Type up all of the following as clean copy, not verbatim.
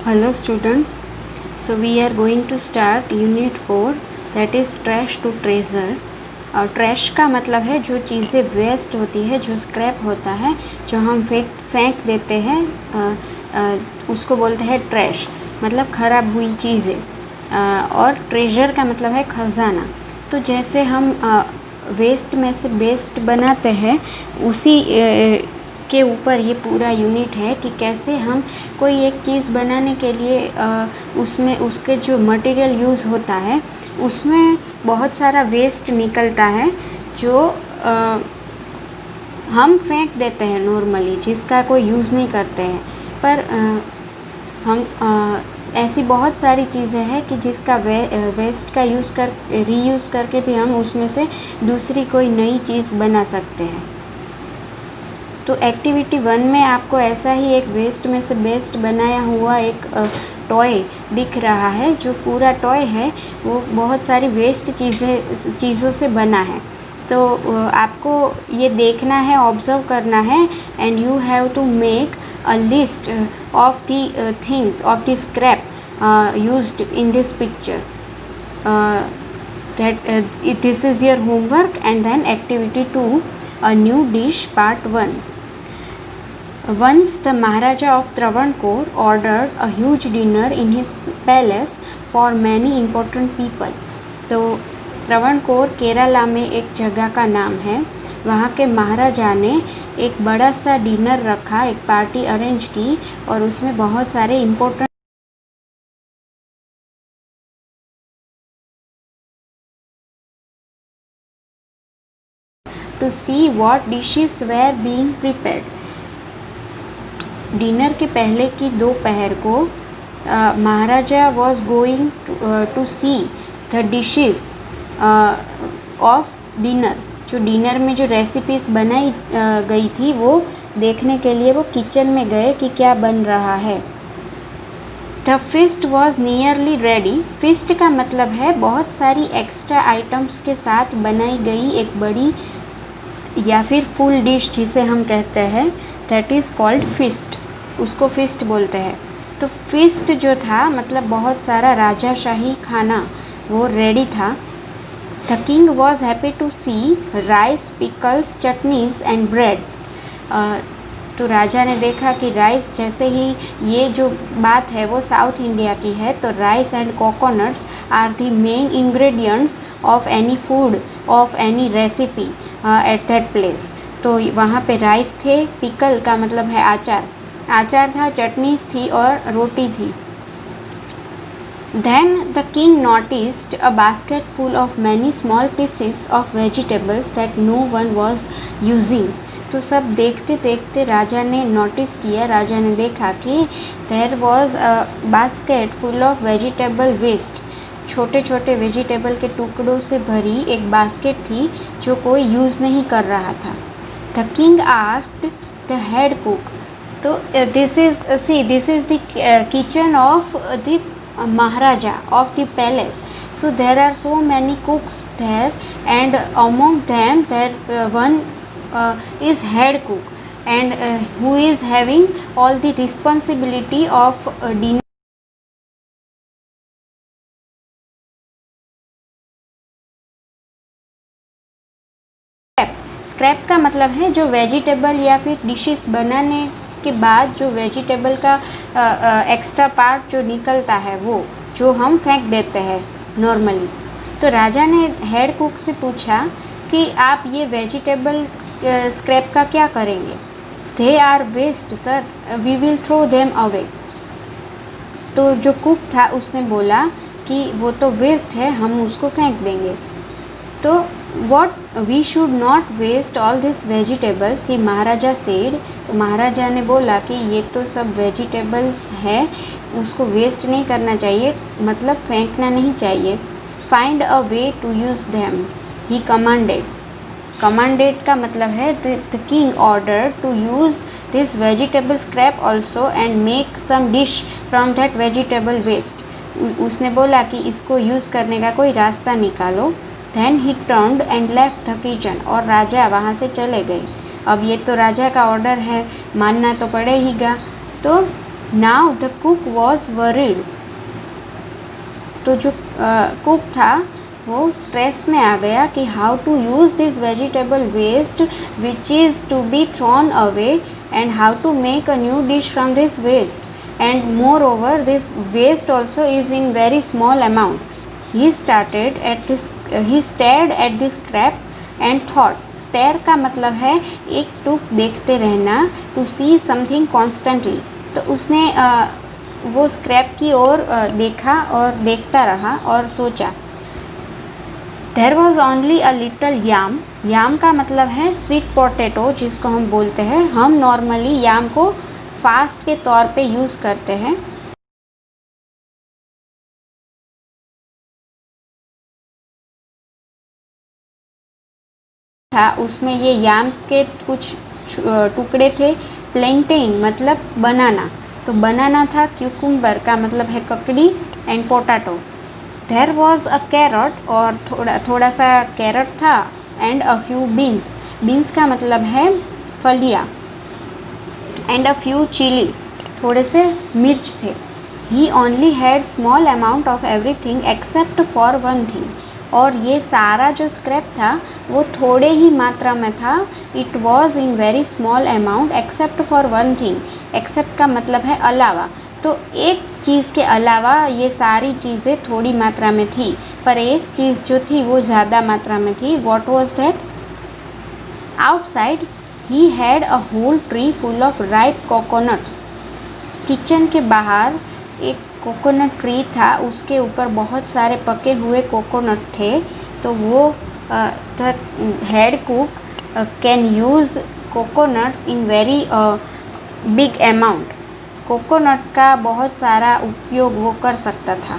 Hello students, so we are going to start unit 4 that is trash to treasure. और trash का मतलब है जो चीज़ें वेस्ट होती है, जो स्क्रैप होता है, जो हम फेंक देते हैं, उसको बोलते हैं ट्रैश, मतलब खराब हुई चीज़ें। और ट्रेजर का मतलब है खजाना। तो जैसे हम वेस्ट में से बेस्ट बनाते हैं, उसी के ऊपर ये पूरा यूनिट है कि कैसे हम कोई एक चीज़ बनाने के लिए उसमें उसके जो मटेरियल यूज़ होता है उसमें बहुत सारा वेस्ट निकलता है जो हम फेंक देते हैं नॉर्मली, जिसका कोई यूज़ नहीं करते हैं। पर हम ऐसी बहुत सारी चीज़ें हैं कि जिसका वेस्ट का रीयूज़ करके भी हम उसमें से दूसरी कोई नई चीज़ बना सकते हैं। तो एक्टिविटी 1 में आपको ऐसा ही एक वेस्ट में से बेस्ट बनाया हुआ एक टॉय दिख रहा है। जो पूरा टॉय है वो बहुत सारी वेस्ट चीज़ों से बना है। तो आपको ये देखना है, ऑब्जर्व करना है, and you have to make a list of the things of the scrap used in this picture. This is your homework and then activity 2 a new dish part 1. Once the Maharaja of Travancore ordered a huge dinner in his palace for many important people. तो त्रावणकोर केरला में एक जगह का नाम है। वहाँ के महाराजा ने एक बड़ा सा डिनर रखा, एक पार्टी अरेंज की, और उसमें बहुत सारे important to see what dishes were being prepared. Dinner के पहले की दोपहर को महाराजा was going to see the dishes of dinner. जो डिनर में जो रेसिपीज बनाई गई थी वो देखने के लिए वो किचन में गए कि क्या बन रहा है। The feast was nearly ready. feast का मतलब है बहुत सारी एक्स्ट्रा आइटम्स के साथ बनाई गई एक बड़ी या फिर फुल डिश जिसे हम कहते हैं, दैट इज कॉल्ड फीस्ट। उसको फीस्ट बोलते हैं। तो फीस्ट जो था मतलब बहुत सारा राजाशाही खाना वो रेडी था। The king was happy to see rice, pickles, chutneys and bread. तो राजा ने देखा कि राइस, जैसे ही ये जो बात है वो साउथ इंडिया की है, तो rice and coconuts are the main ingredients of any food, of any recipe at that place. तो वहाँ पे राइस थे, पिकल का मतलब है आचार था, चटनी थी और रोटी थी। Then the king noticed a basket full of many small pieces of vegetables that no one was using. तो सब देखते देखते राजा ने नोटिस किया, राजा ने देखा कि there was a basket full of vegetable waste. छोटे छोटे वेजिटेबल के टुकड़ों से भरी एक बास्केट थी जो कोई यूज़ नहीं कर रहा था। The king asked the head cook. तो this is the kitchen of the Maharaja of the palace. So there are so many cooks there, and among them there one is head cook, and who is having all the responsibility of dinner. Scrap का मतलब है जो vegetable या फिर dishes बनाने के बाद जो वेजिटेबल का एक्स्ट्रा पार्ट जो निकलता है वो जो हम फेंक देते हैं नॉर्मली। तो राजा ने हेड कुक से पूछा कि आप ये वेजिटेबल स्क्रैप का क्या करेंगे। They are waste sir, we will throw them away. तो जो कुक था उसने बोला कि वो तो वेस्ट है, हम उसको फेंक देंगे। तो what we should not waste all these vegetables, the Maharaja said. तो महाराजा ने बोला कि ये तो सब वेजिटेबल्स है, उसको वेस्ट नहीं करना चाहिए, मतलब फेंकना नहीं चाहिए। Find a way to use them, he commanded. Commanded का मतलब है the king ordered to use this vegetable scrap also and make some dish from that vegetable waste. उसने बोला कि इसको यूज़ करने का कोई रास्ता निकालो। Then he turned and left the kitchen. और राजा वहाँ से चले गए। अब ये तो राजा का ऑर्डर है, मानना तो पड़ेगा। तो now the cook was worried. तो जो कुक था वो स्ट्रेस में आ गया कि how to use this vegetable waste which is to be thrown away and how to make a new dish from this waste and moreover this waste also is in very small amount. He stared at this scrap and thought. Stare का मतलब है एक टूक देखते रहना, to see something constantly. तो उसने वो स्क्रैप की ओर देखा और देखता रहा और सोचा। There was only a little yam। याम का मतलब है स्वीट पोटैटो जिसको हम बोलते हैं। हम नॉर्मली याम को फास्ट के तौर पे यूज करते हैं। था उसमें ये याम्स के कुछ टुकड़े थे। प्लेंटेन मतलब बनाना, तो बनाना था। क्यूकुम्बर का मतलब है ककड़ी and potato. There was a carrot और थोड़ा सा कैरट था and a few beans. Beans का मतलब है फलियाँ। एंड अ फ्यू चिली, थोड़े से मिर्च थे। He only had small amount of everything except for one thing. और ये सारा जो स्क्रैप था वो थोड़े ही मात्रा में था। It was in very small amount except for one thing. Except का मतलब है अलावा। तो एक चीज़ के अलावा ये सारी चीज़ें थोड़ी मात्रा में थी, पर एक चीज़ जो थी वो ज़्यादा मात्रा में थी। What was that? Outside he had a whole tree full of ripe coconuts. Kitchen के बाहर एक कोकोनट ट्री था, उसके ऊपर बहुत सारे पके हुए कोकोनट थे। तो वो the head cook can use coconut in very big amount. Coconut का बहुत सारा उपयोग वो कर सकता था।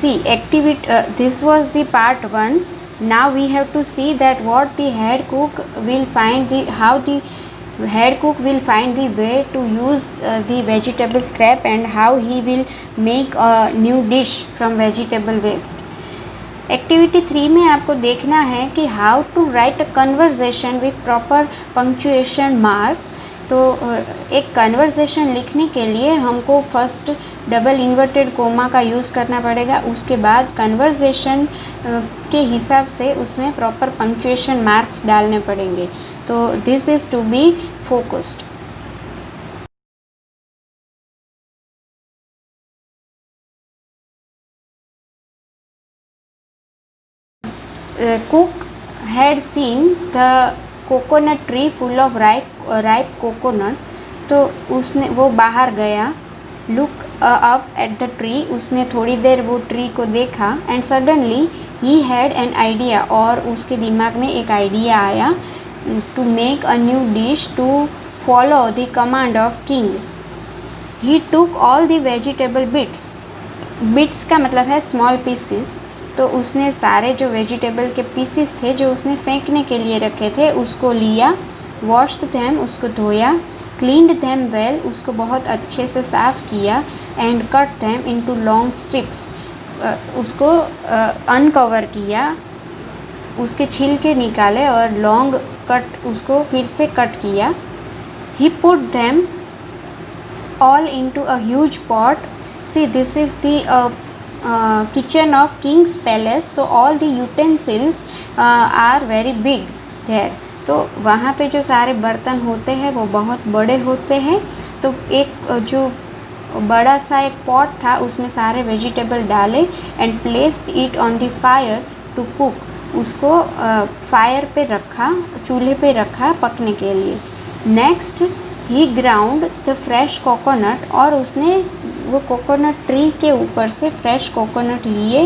See, activity. This was the part 1. Now we have to see that what the head cook will find how the head cook will find the way to use the vegetable scrap and how he will make a new dish from vegetable waste. Activity 3 में आपको देखना है कि how to write a conversation with proper punctuation mark. तो एक conversation लिखने के लिए हमको फर्स्ट डबल इन्वर्टेड कोमा का यूज़ करना पड़ेगा। उसके बाद कन्वर्सेशन के हिसाब से उसमें प्रॉपर पंक्चुएशन मार्क्स डालने पड़ेंगे। तो this is to be focused. Cook had seen the coconut tree full of ripe coconut। तो उसने वो बाहर गया। Look up at the tree। उसने थोड़ी देर वो ट्री को देखा। And suddenly he had an idea। और उसके दिमाग में एक आइडिया आया। To make a new dish to follow the command of king। He took all the vegetable bits। Bits का मतलब है small pieces। तो उसने सारे जो वेजिटेबल के पीसेस थे जो उसने फेंकने के लिए रखे थे उसको लिया। वॉश्ड देम, उसको धोया। क्लीन्ड देम वेल, उसको बहुत अच्छे से साफ किया। And cut them into long strips, उसको अनकवर किया, उसके छिलके निकाले और लॉन्ग कट उसको फिर से कट किया। He put them all into a huge pot. See this is the kitchen of king's palace, so all the utensils are very big there। तो वहाँ पे जो सारे बर्तन होते हैं वो बहुत बड़े होते हैं। तो एक जो बड़ा सा एक पॉट था उसमें सारे वेजिटेबल डाले and placed it on the fire to cook. उसको फायर पे रखा, चूल्हे पे रखा पकने के लिए। Next he ground the fresh coconut. और उसने वो कोकोनट ट्री के ऊपर से फ्रेश कोकोनट लिए,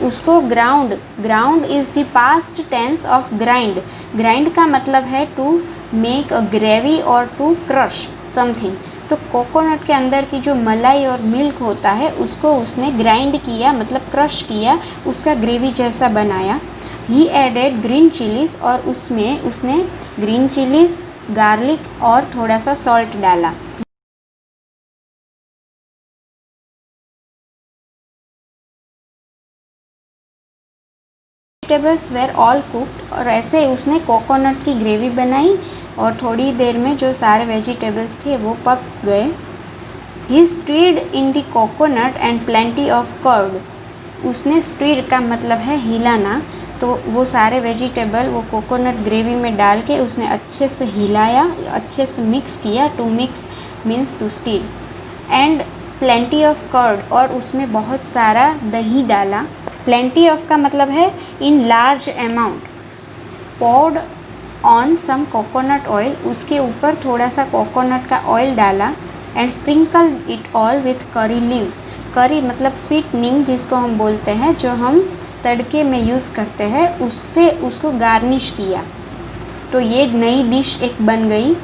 उसको ground is the past tense of grind. Grind का मतलब है टू मेक अ ग्रेवी और टू क्रश समथिंग। तो कोकोनट के अंदर की जो मलाई और मिल्क होता है उसको उसने ग्राइंड किया, मतलब क्रश किया, उसका ग्रेवी जैसा बनाया। ही एडेड ग्रीन चिलीज। और उसमें उसने ग्रीन चिलीज, गार्लिक और थोड़ा सा सॉल्ट डाला। Vegetables were all cooked. और ऐसे उसने कोकोनट की ग्रेवी बनाई। और थोड़ी देर में जो सारे वेजिटेबल्स थे वो पक गए। He stirred in the coconut and plenty of curd. उसने stir का मतलब है हिलाना, तो वो सारे वेजिटेबल वो कोकोनट ग्रेवी में डाल के उसने अच्छे से हिलाया, अच्छे से मिक्स किया। To mix means to stir. And plenty of curd, और उसमें बहुत सारा दही डाला। प्लेंटी ऑफ का मतलब है in large amount. poured on some coconut oil, उसके ऊपर थोड़ा सा कोकोनट का ऑयल डाला। And sprinkle it all with curry leaves. Curry मतलब सीजनिंग जिसको हम बोलते हैं, जो हम तड़के में यूज़ करते हैं, उससे उसको गार्निश किया। तो ये नई डिश एक बन गई।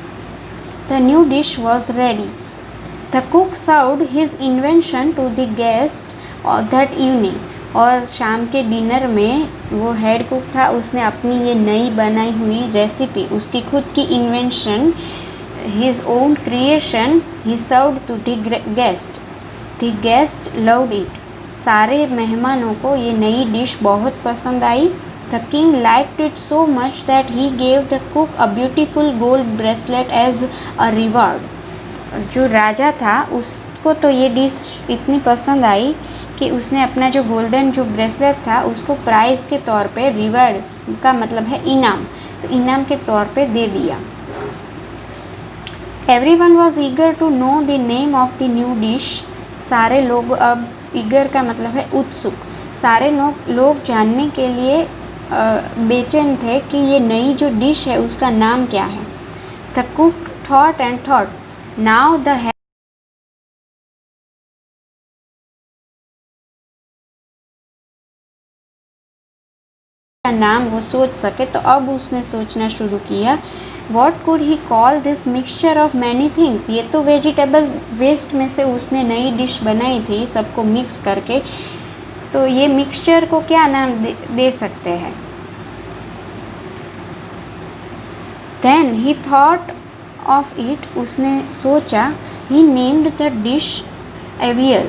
The new dish was ready. The cook served his invention to the guest that evening. और शाम के डिनर में वो हेड कुक था, उसने अपनी ये नई बनाई हुई रेसिपी, उसकी खुद की invention, his own creation, he served to the guest. The guest loved it. सारे मेहमानों को ये नई डिश बहुत पसंद आई। The king liked it so much that he gave the cook a beautiful gold bracelet as a reward. जो राजा था उसको तो ये डिश इतनी पसंद आई कि उसने अपना जो गोल्डन जो ब्रेसलेट था उसको प्राइज के तौर पे, रिवार्ड का मतलब है इनाम, तो इनाम के तौर पे दे दिया। Everyone was eager to know the name of the new dish. सारे लोग अब, eager का मतलब है उत्सुक, सारे लोग जानने के लिए बेचैन थे कि ये नई जो डिश है उसका नाम क्या है। The cook thought and thought. Now the का नाम वो सोच सके, तो अब उसने सोचना शुरू किया। What could he call this mixture of many things? ये तो वेजिटेबल वेस्ट में से उसने नई डिश बनाई थी सबको मिक्स करके, तो ये मिक्सचर को क्या नाम दे सकते हैं। Then he thought of it. उसने सोचा। He named the dish avial.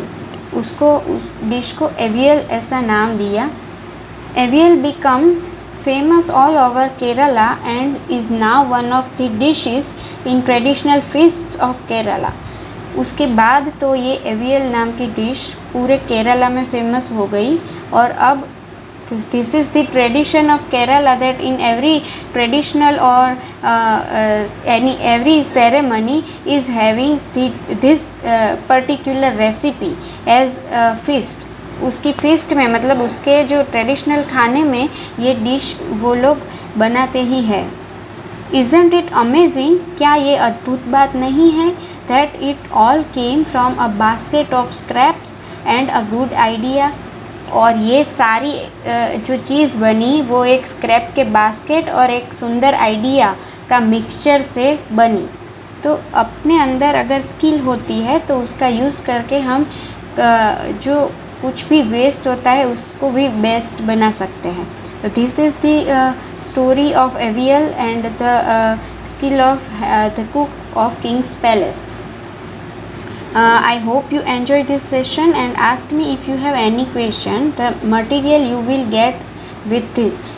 उसको उस डिश को avial ऐसा नाम दिया। Avial became famous all over Kerala and is now one of the dishes in traditional feasts of Kerala. उसके बाद तो ये avial नाम की डिश पूरे केरला में फेमस हो गई। और अब this is the tradition of Kerala that in every traditional or every ceremony is having this particular recipe as a feast. उसकी फीस्ट में मतलब उसके जो ट्रेडिशनल खाने में ये डिश वो लोग बनाते ही है। Isn't it amazing? क्या ये अद्भुत बात नहीं है? That it all came from a basket of scraps and a good idea. और ये सारी जो चीज़ बनी वो एक स्क्रैप के बास्केट और एक सुंदर आइडिया का मिक्सचर से बनी। तो अपने अंदर अगर स्किल होती है तो उसका यूज़ करके हम जो कुछ भी वेस्ट होता है उसको भी बेस्ट बना सकते हैं। तो this is the story of AVL and the skill of the cook of Kings palace. I hope you enjoyed this session and ask me if you have any question. The material you will get with this.